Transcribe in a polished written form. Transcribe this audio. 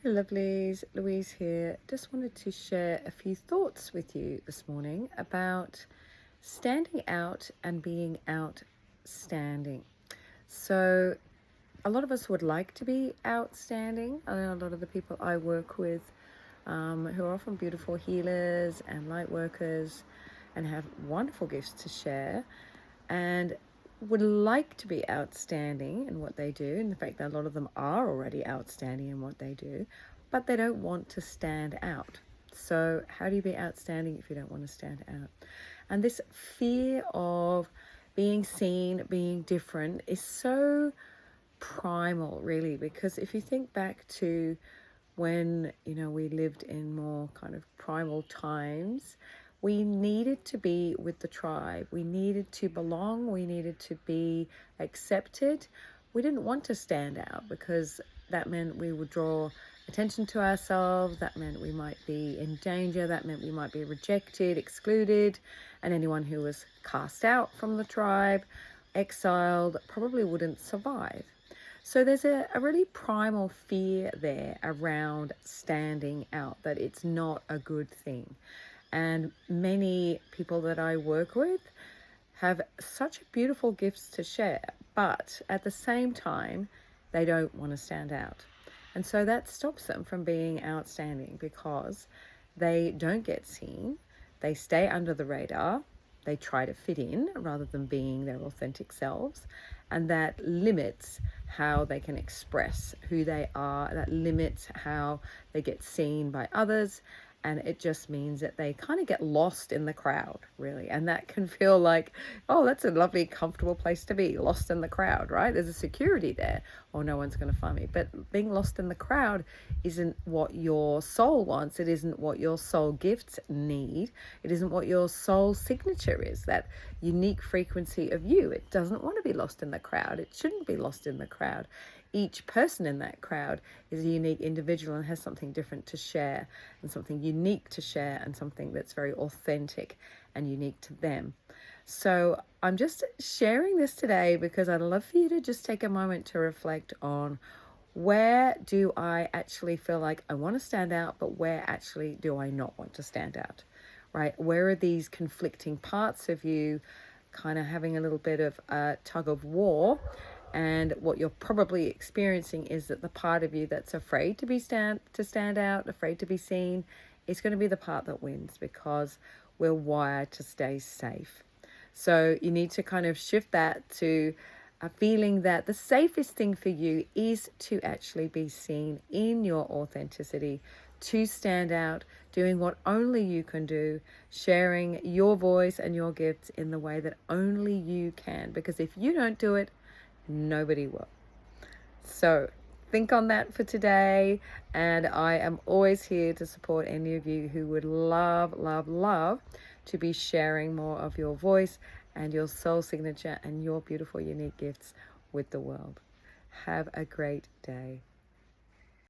Hi lovelies, Louise here. Just wanted to share a few thoughts with you this morning about standing out and being outstanding. So a lot of us would like to be outstanding. I know a lot of the people I work with who are often beautiful healers and light workers and have wonderful gifts to share and would like to be outstanding in what they do. In fact, a lot of them are already outstanding in what they do, but they don't want to stand out. So how do you be outstanding if you don't want to stand out? And this fear of being seen, being different is so primal, really, because if you think back to when, we lived in more kind of primal times, we needed to be with the tribe. We needed to belong. We needed to be accepted. We didn't want to stand out because that meant we would draw attention to ourselves. That meant we might be in danger. That meant we might be rejected, excluded, and anyone who was cast out from the tribe, exiled, probably wouldn't survive. So there's a really primal fear there around standing out, that it's not a good thing. And many people that I work with have such beautiful gifts to share, but at the same time, they don't want to stand out. And so that stops them from being outstanding because they don't get seen, they stay under the radar, they try to fit in rather than being their authentic selves, and that limits how they can express who they are. That limits how they get seen by others, and it just means that they kind of get lost in the crowd, really. And that can feel like, oh, that's a lovely, comfortable place to be, lost in the crowd, right? There's a security there, or no one's going to find me. But being lost in the crowd isn't what your soul wants. It isn't what your soul gifts need. It isn't what your soul signature is, that unique frequency of you. It doesn't want to be lost in the crowd. It shouldn't be lost in the crowd. Each person in that crowd is a unique individual and has something different to share, and something unique to share, and something that's very authentic and unique to them. So I'm just sharing this today because I'd love for you to just take a moment to reflect on, where do I actually feel like I want to stand out, but where actually do I not want to stand out, right? Where are these conflicting parts of you kind of having a little bit of a tug of war? And what you're probably experiencing is that the part of you that's afraid to stand out, afraid to be seen, is going to be the part that wins, because we're wired to stay safe. So you need to kind of shift that to a feeling that the safest thing for you is to actually be seen in your authenticity, to stand out, doing what only you can do, sharing your voice and your gifts in the way that only you can. Because if you don't do it, nobody will. So think on that for today, and I am always here to support any of you who would love, love, love to be sharing more of your voice and your soul signature and your beautiful unique gifts with the world. Have a great day.